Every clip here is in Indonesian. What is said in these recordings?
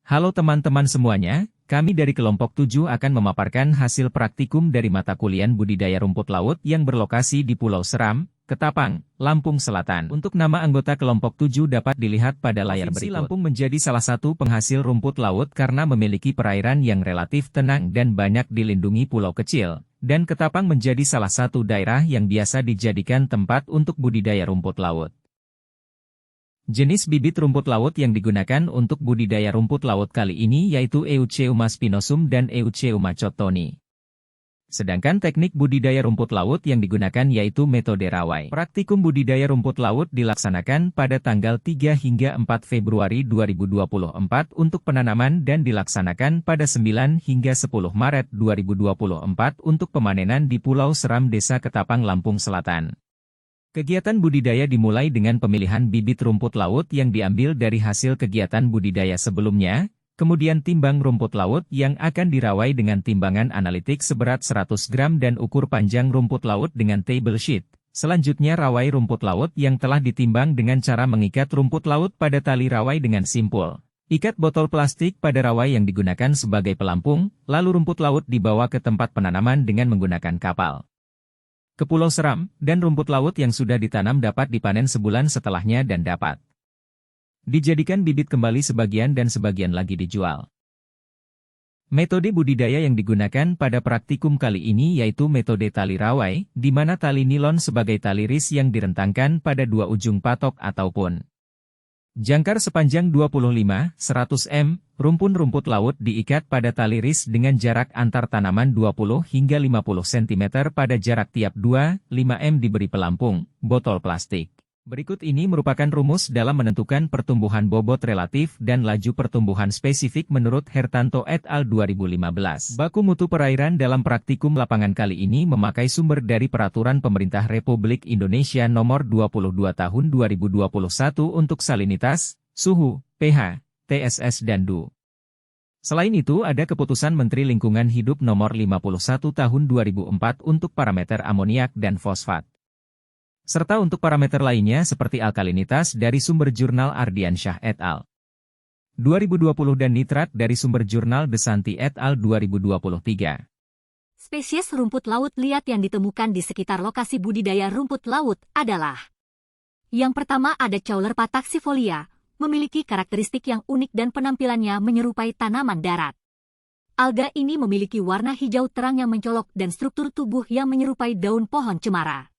Halo teman-teman semuanya, kami dari kelompok 7 akan memaparkan hasil praktikum dari mata kuliah budidaya rumput laut yang berlokasi di Pulau Seram, Ketapang, Lampung Selatan. Untuk nama anggota kelompok 7 dapat dilihat pada layar berikut. Lampung menjadi salah satu penghasil rumput laut karena memiliki perairan yang relatif tenang dan banyak dilindungi pulau kecil. Dan Ketapang menjadi salah satu daerah yang biasa dijadikan tempat untuk budidaya rumput laut. Jenis bibit rumput laut yang digunakan untuk budidaya rumput laut kali ini yaitu Eucheuma spinosum dan Eucheuma cottoni. Sedangkan teknik budidaya rumput laut yang digunakan yaitu metode rawai. Praktikum budidaya rumput laut dilaksanakan pada tanggal 3 hingga 4 Februari 2024 untuk penanaman dan dilaksanakan pada 9 hingga 10 Maret 2024 untuk pemanenan di Pulau Seram Desa Ketapang, Lampung Selatan. Kegiatan budidaya dimulai dengan pemilihan bibit rumput laut yang diambil dari hasil kegiatan budidaya sebelumnya, kemudian timbang rumput laut yang akan dirawai dengan timbangan analitik seberat 100 gram dan ukur panjang rumput laut dengan table sheet. Selanjutnya rawai rumput laut yang telah ditimbang dengan cara mengikat rumput laut pada tali rawai dengan simpul. Ikat botol plastik pada rawai yang digunakan sebagai pelampung, lalu rumput laut dibawa ke tempat penanaman dengan menggunakan kapal ke Pulau Seram, dan rumput laut yang sudah ditanam dapat dipanen sebulan setelahnya dan dapat dijadikan bibit kembali sebagian dan sebagian lagi dijual. Metode budidaya yang digunakan pada praktikum kali ini yaitu metode tali rawai, di mana tali nilon sebagai tali ris yang direntangkan pada dua ujung patok ataupun jangkar sepanjang 25-100 m, rumpun rumput laut diikat pada tali ris dengan jarak antar tanaman 20 hingga 50 cm pada jarak tiap 2-5 m diberi pelampung, botol plastik. Berikut ini merupakan rumus dalam menentukan pertumbuhan bobot relatif dan laju pertumbuhan spesifik menurut Hertanto et al. 2015. Baku mutu perairan dalam praktikum lapangan kali ini memakai sumber dari Peraturan Pemerintah Republik Indonesia Nomor 22 Tahun 2021 untuk salinitas, suhu, pH, TSS dan DU. Selain itu ada Keputusan Menteri Lingkungan Hidup Nomor 51 Tahun 2004 untuk parameter amoniak dan fosfat. Serta untuk parameter lainnya seperti alkalinitas dari sumber jurnal Ardiansyah et al. 2020 dan nitrat dari sumber jurnal Desanti et al. 2023. Spesies rumput laut liat yang ditemukan di sekitar lokasi budidaya rumput laut adalah: yang pertama ada Chaulerpa taxifolia, memiliki karakteristik yang unik dan penampilannya menyerupai tanaman darat. Alga ini memiliki warna hijau terang yang mencolok dan struktur tubuh yang menyerupai daun pohon cemara.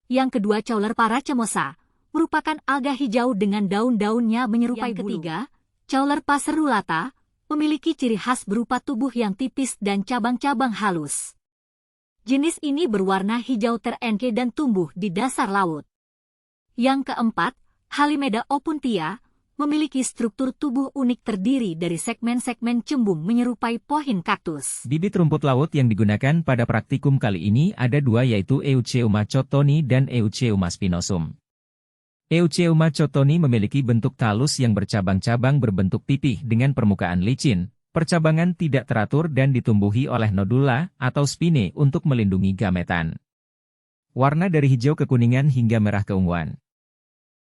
Yang kedua Chaulerpa racemosa, merupakan alga hijau dengan daun-daunnya menyerupai bulu. Yang ketiga, Chaulerpa cerulata, memiliki ciri khas berupa tubuh yang tipis dan cabang-cabang halus. Jenis ini berwarna hijau terengke dan tumbuh di dasar laut. Yang keempat, Halimeda opuntia, memiliki struktur tubuh unik terdiri dari segmen-segmen cembung menyerupai pohon kaktus. Bibit rumput laut yang digunakan pada praktikum kali ini ada dua yaitu Eucheuma cottoni dan Eucheuma spinosum. Eucheuma cottoni memiliki bentuk talus yang bercabang-cabang berbentuk pipih dengan permukaan licin, percabangan tidak teratur dan ditumbuhi oleh nodula atau spine untuk melindungi gametan. Warna dari hijau kekuningan hingga merah keunguan.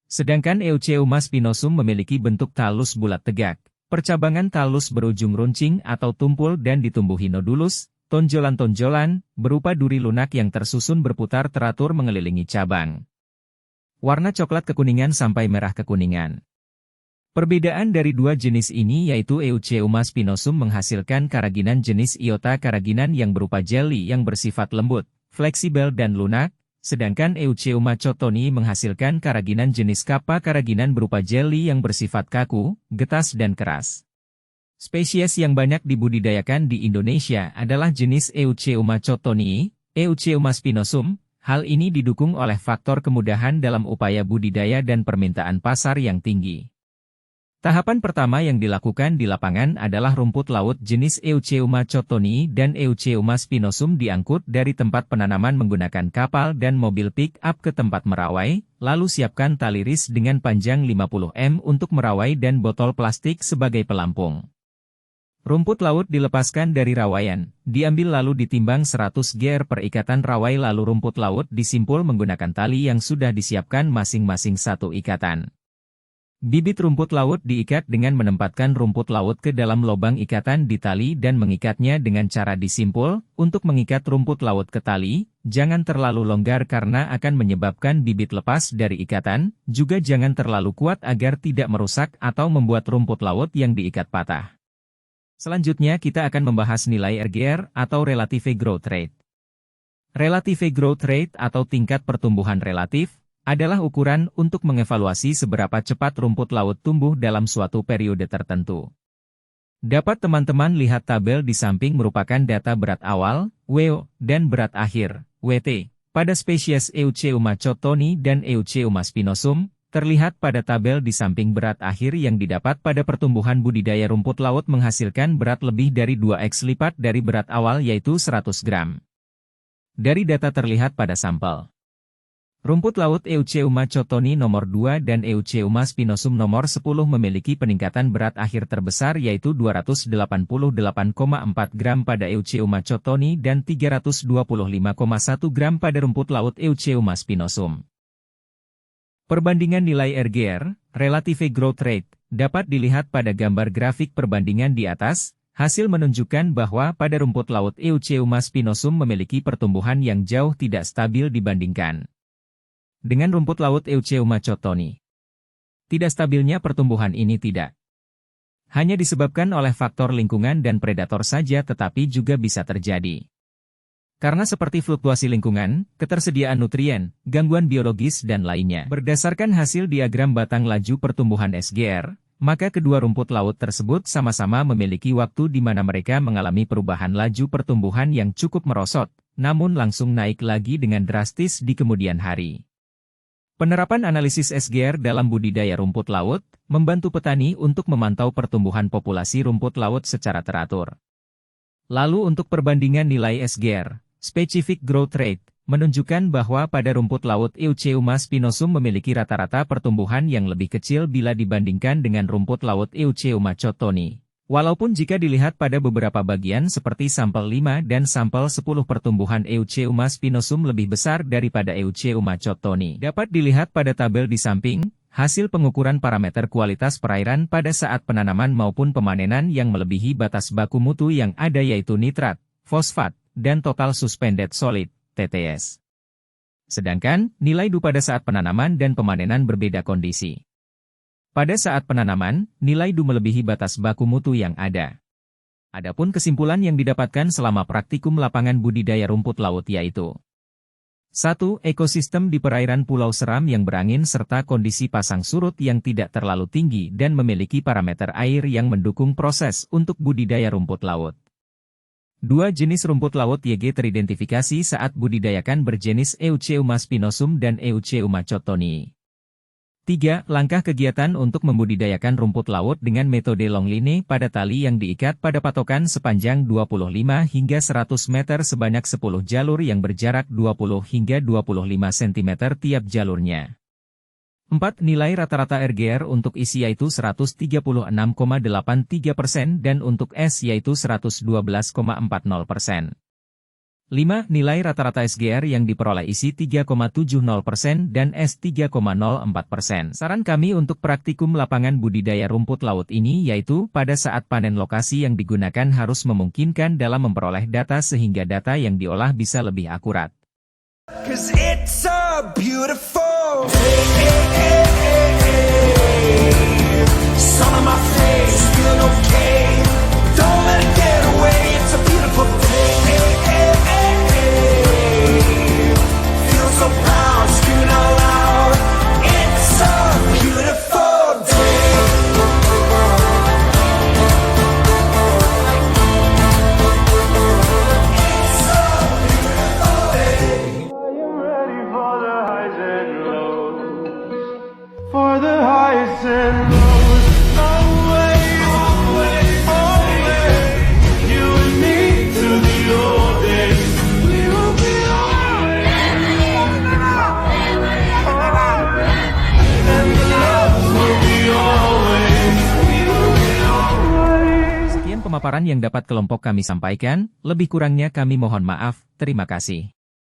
Sedangkan Eucheuma spinosum memiliki bentuk talus bulat tegak, percabangan talus berujung runcing atau tumpul dan ditumbuhi nodulus, tonjolan-tonjolan, berupa duri lunak yang tersusun berputar teratur mengelilingi cabang. Warna coklat kekuningan sampai merah kekuningan. Perbedaan dari dua jenis ini yaitu Eucheuma spinosum menghasilkan karaginan jenis Iota karaginan yang berupa jelly yang bersifat lembut, fleksibel dan lunak, sedangkan Eucheuma cottoni menghasilkan karaginan jenis Kappa karaginan berupa jelly yang bersifat kaku, getas dan keras. Spesies yang banyak dibudidayakan di Indonesia adalah jenis Eucheuma cottoni, Eucheuma spinosum. Hal ini didukung oleh faktor kemudahan dalam upaya budidaya dan permintaan pasar yang tinggi. Tahapan pertama yang dilakukan di lapangan adalah rumput laut jenis Eucheuma cottoni dan Eucheuma spinosum diangkut dari tempat penanaman menggunakan kapal dan mobil pick-up ke tempat merawai, lalu siapkan tali ris dengan panjang 50 m untuk merawai dan botol plastik sebagai pelampung. Rumput laut dilepaskan dari rawaian, diambil lalu ditimbang 100 gr per ikatan rawai lalu rumput laut disimpul menggunakan tali yang sudah disiapkan masing-masing satu ikatan. Bibit rumput laut diikat dengan menempatkan rumput laut ke dalam lubang ikatan di tali dan mengikatnya dengan cara disimpul. Untuk mengikat rumput laut ke tali, jangan terlalu longgar karena akan menyebabkan bibit lepas dari ikatan, juga jangan terlalu kuat agar tidak merusak atau membuat rumput laut yang diikat patah. Selanjutnya kita akan membahas nilai RGR atau Relative Growth Rate. Relative Growth Rate atau tingkat pertumbuhan relatif adalah ukuran untuk mengevaluasi seberapa cepat rumput laut tumbuh dalam suatu periode tertentu. Dapat teman-teman lihat tabel di samping merupakan data berat awal, WO, dan berat akhir, WT. Pada spesies Eucheuma chottoni dan Eucheuma spinosum, terlihat pada tabel di samping berat akhir yang didapat pada pertumbuhan budidaya rumput laut menghasilkan berat lebih dari 2x lipat dari berat awal yaitu 100 gram. Dari data terlihat pada sampel. Rumput laut Eucheuma chottoni nomor 2 dan Eucheuma spinosum nomor 10 memiliki peningkatan berat akhir terbesar yaitu 288,4 gram pada Eucheuma chottoni dan 325,1 gram pada rumput laut Eucheuma spinosum. Perbandingan nilai RGR, Relative Growth Rate, dapat dilihat pada gambar grafik perbandingan di atas. Hasil menunjukkan bahwa pada rumput laut Eucheuma spinosum memiliki pertumbuhan yang jauh tidak stabil dibandingkan dengan rumput laut Eucheuma chottoni. Tidak stabilnya pertumbuhan ini tidak hanya disebabkan oleh faktor lingkungan dan predator saja tetapi juga bisa terjadi karena seperti fluktuasi lingkungan, ketersediaan nutrien, gangguan biologis dan lainnya. Berdasarkan hasil diagram batang laju pertumbuhan SGR, maka kedua rumput laut tersebut sama-sama memiliki waktu di mana mereka mengalami perubahan laju pertumbuhan yang cukup merosot, namun langsung naik lagi dengan drastis di kemudian hari. Penerapan analisis SGR dalam budidaya rumput laut, membantu petani untuk memantau pertumbuhan populasi rumput laut secara teratur. Lalu untuk perbandingan nilai SGR, Specific Growth Rate, menunjukkan bahwa pada rumput laut Eucheuma spinosum memiliki rata-rata pertumbuhan yang lebih kecil bila dibandingkan dengan rumput laut Eucheuma chottoni. Walaupun jika dilihat pada beberapa bagian seperti sampel 5 dan sampel 10 pertumbuhan Eucheuma spinosum lebih besar daripada Eucheuma chottoni. Dapat dilihat pada tabel di samping, hasil pengukuran parameter kualitas perairan pada saat penanaman maupun pemanenan yang melebihi batas baku mutu yang ada yaitu nitrat, fosfat, dan total suspended solid, TTS. Sedangkan, nilai DU pada saat penanaman dan pemanenan berbeda kondisi. Pada saat penanaman, nilai DU melebihi batas baku mutu yang ada. Adapun kesimpulan yang didapatkan selama praktikum lapangan budidaya rumput laut yaitu 1. Ekosistem di perairan Pulau Seram yang berangin serta kondisi pasang surut yang tidak terlalu tinggi dan memiliki parameter air yang mendukung proses untuk budidaya rumput laut. 2. Jenis rumput laut YG teridentifikasi saat budidayakan berjenis Eucheuma spinosum dan Eucheuma chottoni. 3. Langkah kegiatan untuk membudidayakan rumput laut dengan metode long line pada tali yang diikat pada patokan sepanjang 25 hingga 100 meter sebanyak 10 jalur yang berjarak 20 hingga 25 cm tiap jalurnya. 4. Nilai rata-rata RGR untuk isi yaitu 136,83% dan untuk S yaitu 112,40%. 5. Nilai rata-rata SGR yang diperoleh isi 3,70% dan S 3,04%. Saran kami untuk praktikum lapangan budidaya rumput laut ini yaitu pada saat panen lokasi yang digunakan harus memungkinkan dalam memperoleh data sehingga data yang diolah bisa lebih akurat. For the highs and lows, always, always, always, you and me to the old days. We will be always, and the love will be always, we will be always. Sekian pemaparan yang dapat kelompok kami sampaikan, lebih kurangnya kami mohon maaf, terima kasih.